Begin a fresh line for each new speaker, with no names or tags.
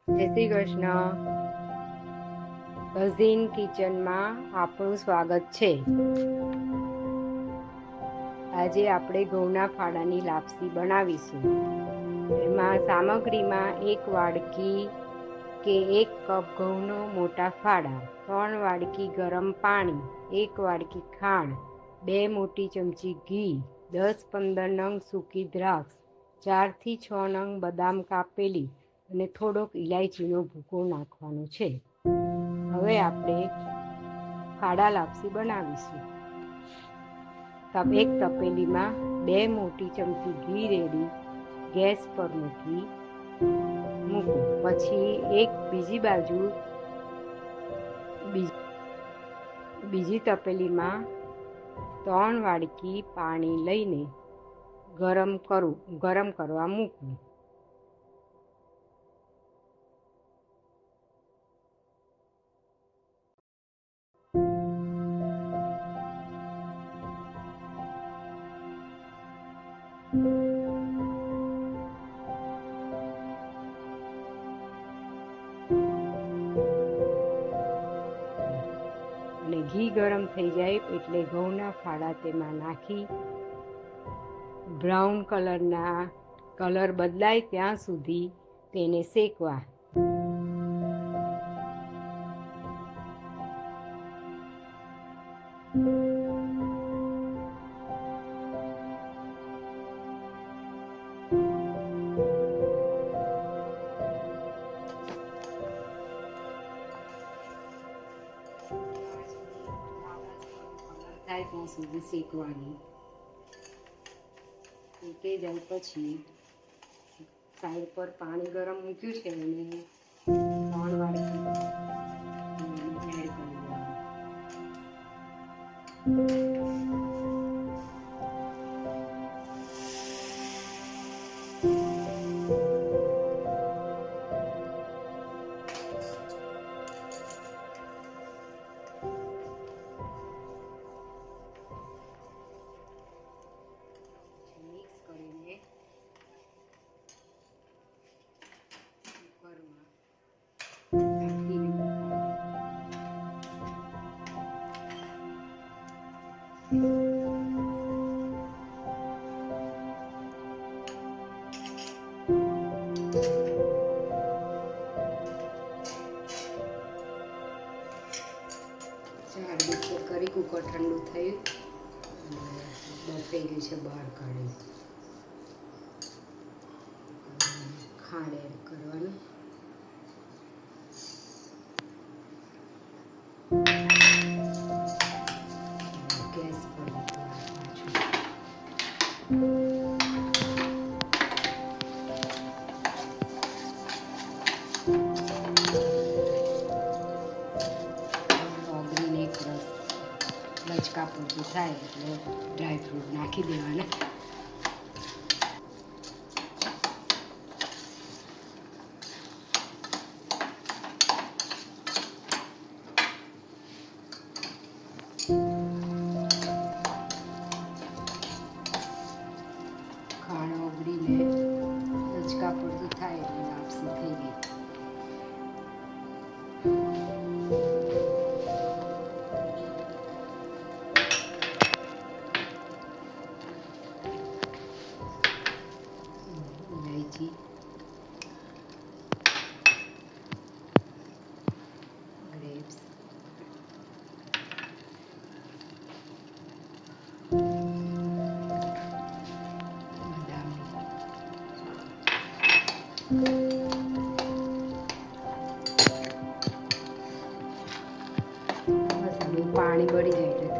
જય શ્રી કૃષ્ણ. કઝિન કિચનમાં આપણું સ્વાગત છે. આજે આપણે ઘઉંના ફાડાની લાપસી બનાવીશું. એમાં સામગ્રીમાં 1 વાડકી કે 1 કપ ઘઉંનો મોટા ફાડા, 3 વાડકી ગરમ પાણી, 1 વાડકી ખાંડ, 2 મોટી ચમચી ઘી, 10-15 નંગ સૂકી દ્રાક્ષ, 4 થી 6 નંગ બદામ કાપેલી અને થોડોક ઇલાયચીનો ભૂકો નાખવાનો છે. હવે આપણે ફાડા લાપસી બનાવીશું. એક તપેલીમાં 2 મોટી ચમચી ઘી રેડી ગેસ પર મૂકો. પછી બીજી બાજુ બીજી તપેલીમાં 3 વાડકી પાણી લઈને ગરમ કરવા મૂકવું. અને ઘી ગરમ થઈ જાય એટલે ઘઉંના ફાડા તેમાં નાખી બ્રાઉન કલર બદલાય ત્યાં સુધી તેને શેકવા. થાય ત્યાં સુધી શેકવાની. શેકાઈ જાય પછી સાઈડ પર પાણી ગરમ મૂક્યું છે અને 3 વાડકી એડ કરી દેવાનું. કરી કુકર ઠંડુ થયું બફાઈ ગયું છે, બહાર કાઢી ખાંડ એડ કરવાનું. ગેસ પર લચકા પૂરતું થાય એટલે ડ્રાયફ્રૂટ નાખી દેવાના. ખાંડ ઓગળીને લચકા પૂરતું થાય એટલે લાપસી થઈ ગઈ. ઇલાયચી, ગ્રેપ્સ, બદામ, પાણી બળી જાય એટલે